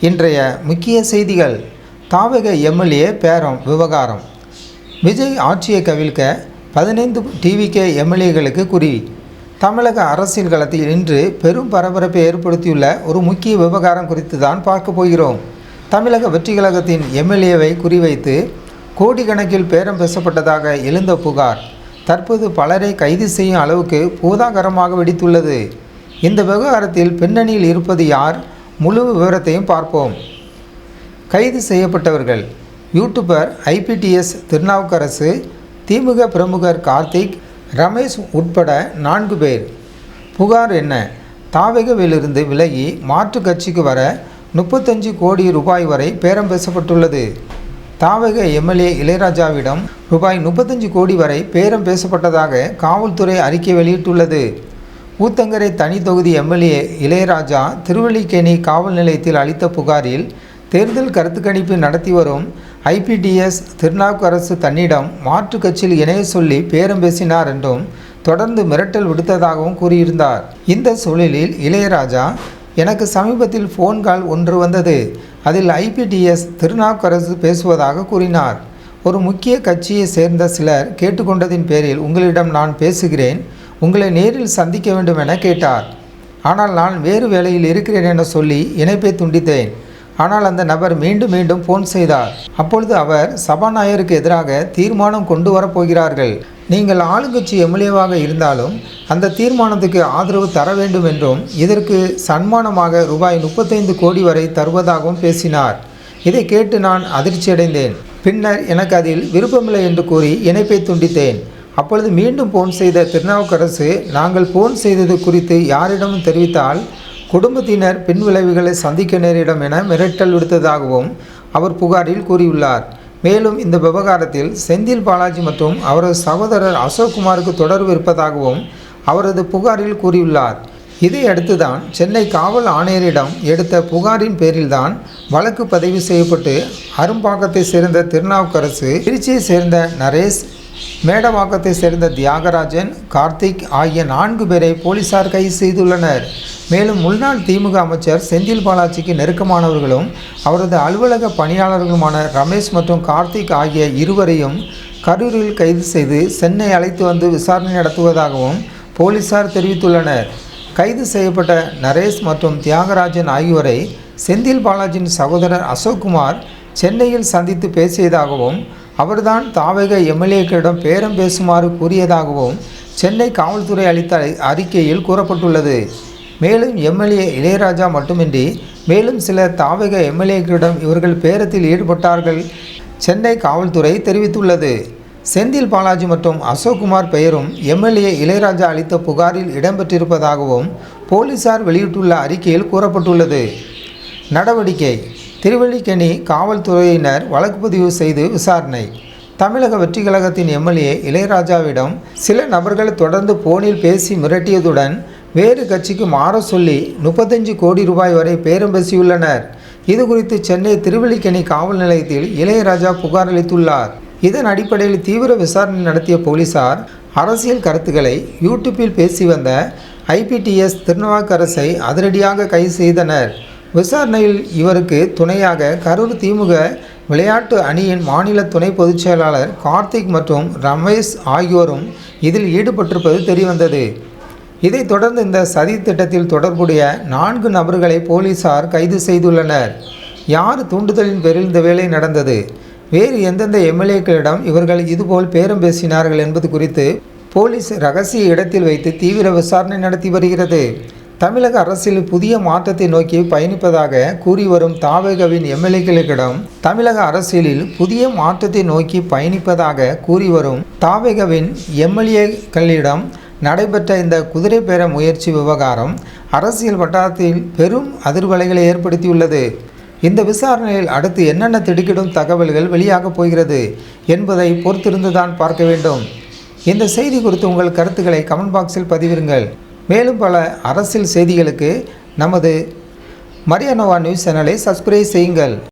இன்றைய முக்கிய செய்திகள். தாவக எம்எல்ஏ பேரம் விவகாரம். விஜய் ஆட்சியை கவிழ்க்க 15 டிவிகே எம்எல்ஏகளுக்கு குறி. தமிழக அரசியல் களத்தில் இன்று பெரும் பரபரப்பை ஏற்படுத்தியுள்ள ஒரு முக்கிய விவகாரம் குறித்து தான் பார்க்க போகிறோம். தமிழக வெற்றி கழகத்தின் எம்எல்ஏவை குறிவைத்து கோடிக்கணக்கில் பேரம் பேசப்பட்டதாக எழுந்த புகார் தற்போது பலரை கைது செய்யும் அளவுக்கு பூதாகரமாக வெடித்துள்ளது. இந்த விவகாரத்தில் பின்னணியில் இருப்பது யார்? முழு விவரத்தையும் பார்ப்போம். கைது செய்யப்பட்டவர்கள்: யூடியூபர் ஐபிடிஎஸ் திருநாவுக்கரசு, திமுக பிரமுகர் கார்த்திக், ரமேஷ் உட்பட 4 பேர். புகார் என்ன? தாவேகவிலிருந்து விலகி மாற்று கட்சிக்கு வர 35 கோடி ரூபாய் வரை பேரம் பேசப்பட்டுள்ளது. தாவேக எம்எல்ஏ இளையராஜாவிடம் ரூபாய் 35 கோடி வரை பேரம் பேசப்பட்டதாக காவல்துறை அறிக்கை வெளியிட்டுள்ளது. ஊத்தங்கரை தனி தொகுதி எம்எல்ஏ இளையராஜா திருவல்லிக்கேணி காவல் நிலையத்தில் அளித்த புகாரில் தேர்தல் கருத்து கணிப்பு நடத்தி வரும் ஐபிடிஎஸ் திருநாவுக்கரசு தன்னிடம் மாற்று கட்சியில் இணைய சொல்லி பேரம் பேசினார் என்றும் தொடர்ந்து மிரட்டல் விடுத்ததாகவும் கூறியிருந்தார். இந்த சூழலில் இளையராஜா, எனக்கு சமீபத்தில் ஃபோன் கால் ஒன்று வந்தது, அதில் ஐபிடிஎஸ் திருநாவுக்கரசு பேசுவதாக கூறினார். ஒரு முக்கிய கட்சியை சேர்ந்த சிலர் கேட்டுக்கொண்டதின் பேரில் உங்களிடம் நான் பேசுகிறேன், உங்களை நேரில் சந்திக்க வேண்டும் என கேட்டார். ஆனால் நான் வேறு வேலையில் இருக்கிறேன் என சொல்லி இணைப்பை துண்டித்தேன். ஆனால் அந்த நபர் மீண்டும் மீண்டும் ஃபோன் செய்தார். அப்பொழுது அவர் சபாநாயகருக்கு எதிராக தீர்மானம் கொண்டு வரப்போகிறார்கள், நீங்கள் ஆளுங்கட்சி எம்எல்ஏவாக இருந்தாலும் அந்த தீர்மானத்துக்கு ஆதரவு தர வேண்டும் என்றும் இதற்கு சன்மானமாக ரூபாய் 35 கோடி வரை தருவதாகவும் பேசினார். இதை கேட்டு நான் அதிர்ச்சியடைந்தேன். பின்னர் எனக்கு அதில் விருப்பமில்லை என்று கூறி இணைப்பை துண்டித்தேன். அப்பொழுது மீண்டும் ஃபோன் செய்த திருநாவுக்கரசு, நாங்கள் ஃபோன் செய்தது குறித்து யாரிடமும் தெரிவித்தால் குடும்பத்தினர் பின்விளைவுகளை சந்திக்க நேரிடும் என மிரட்டல் விடுத்ததாகவும் அவர் புகாரில் கூறியுள்ளார். மேலும் இந்த விவகாரத்தில் செந்தில் பாலாஜி மற்றும் அவரது சகோதரர் அசோக்குமாருக்கு தொடர்பு இருப்பதாகவும் அவரது புகாரில் கூறியுள்ளார். இதையடுத்துதான் சென்னை காவல் ஆணையரிடம் எடுத்த புகாரின் பேரில்தான் வழக்கு பதிவு செய்யப்பட்டு அரும்பாக்கத்தை சேர்ந்த திருநாவுக்கரசு, திருச்சியை சேர்ந்த நரேஷ், மேடவாக்கத்தை சேர்ந்த தியாகராஜன், கார்த்திக் ஆகிய 4 பேரை போலீசார் கைது செய்துள்ளனர். மேலும் முன்னாள் திமுக அமைச்சர் செந்தில் பாலாஜிக்கு நெருக்கமானவர்களும் அவரது அலுவலக பணியாளர்களுமான ரமேஷ் மற்றும் கார்த்திக் ஆகிய இருவரையும் கரூரில் கைது செய்து சென்னை அழைத்து வந்து விசாரணை நடத்துவதாகவும் போலீசார் தெரிவித்துள்ளனர். கைது செய்யப்பட்ட நரேஷ் மற்றும் தியாகராஜன் ஆகியோரை செந்தில் பாலாஜியின் சகோதரர் அசோக்குமார் சென்னையில் சந்தித்து பேசியதாகவும் அவர்தான் தாவேக எம்எல்ஏக்களிடம் பேரம் பேசுமாறு கூறியதாகவும் சென்னை காவல்துறை அளித்த அறிக்கையில் கூறப்பட்டுள்ளது. மேலும் எம்எல்ஏ இளையராஜா மட்டுமின்றி மேலும் சில தாவேக எம்எல்ஏக்களிடம் இவர்கள் பேரத்தில் ஈடுபட்டார்கள் சென்னை காவல்துறை தெரிவித்துள்ளது. செந்தில் பாலாஜி மற்றும் அசோக்குமார் பெயரும் எம்எல்ஏ இளையராஜா அளித்த புகாரில் இடம்பெற்றிருப்பதாகவும் போலீசார் வெளியிட்டுள்ள அறிக்கையில் கூறப்பட்டுள்ளது. நடவடிக்கை: திருவல்லிக்கேணி காவல்துறையினர் வழக்கு பதிவு செய்து விசாரணை. தமிழக வெற்றி கழகத்தின் எம்எல்ஏ இளையராஜாவிடம் சில நபர்கள் தொடர்ந்து போனில் பேசி மிரட்டியதுடன் வேறு கட்சிக்கு மாற சொல்லி 35 கோடி ரூபாய் வரை பேரம் பேசியுள்ளனர். இது குறித்து சென்னை திருவல்லிக்கேணி காவல் நிலையத்தில் இளையராஜா புகார் அளித்துள்ளார். இதன் அடிப்படையில் தீவிர விசாரணை நடத்திய போலீசார் அரசியல் கருத்துக்களை யூடியூப்பில் பேசி வந்த ஐபிடிஎஸ் திருநாவுக்கரசை அதிரடியாக கைது செய்தனர். விசாரணையில் இவருக்கு துணையாக கரூர் திமுக விளையாட்டு அணியின் மாநில துணை பொதுச் செயலாளர் கார்த்திக் மற்றும் ரமேஷ் ஆகியோரும் இதில் ஈடுபட்டிருப்பது தெரியவந்தது. இதைத் தொடர்ந்து இந்த சதி திட்டத்தில் தொடர்புடைய 4 நபர்களை போலீசார் கைது செய்துள்ளனர். யார் தூண்டுதலின் பேரில் இந்த வேலை நடந்தது, வேறு எந்தெந்த எம்எல்ஏக்களிடம் இவர்கள் இதுபோல் பேரம் பேசினார்கள் என்பது குறித்து போலீஸ் ரகசிய இடத்தில் வைத்து தீவிர விசாரணை நடத்தி வருகிறது. தமிழக அரசியல் புதிய மாற்றத்தை நோக்கி பயணிப்பதாக கூறி வரும் தாவேகவின் எம்எல்ஏக்களிடம் தமிழக அரசியலில் புதிய மாற்றத்தை நோக்கி பயணிப்பதாக கூறி வரும் தாவேகவின் எம்எல்ஏக்களிடம் நடைபெற்ற இந்த குதிரை பேர முயற்சி விவகாரம் அரசியல் வட்டாரத்தில் பெரும் அதிர்வலைகளை ஏற்படுத்தியுள்ளது. இந்த விசாரணையில் அடுத்து என்னென்ன திடுக்கிடும் தகவல்கள் வெளியாகப் போகிறது என்பதை பொறுத்திருந்துதான் பார்க்க வேண்டும். இந்த செய்தி குறித்து உங்கள் கருத்துக்களை கமெண்ட் பாக்ஸில் பதிவிடுங்கள். மேலும் பல அரசியல் செய்திகளுக்கு நமது மரியானோவா நியூஸ் சேனலை சப்ஸ்கிரைப் செய்யுங்கள்.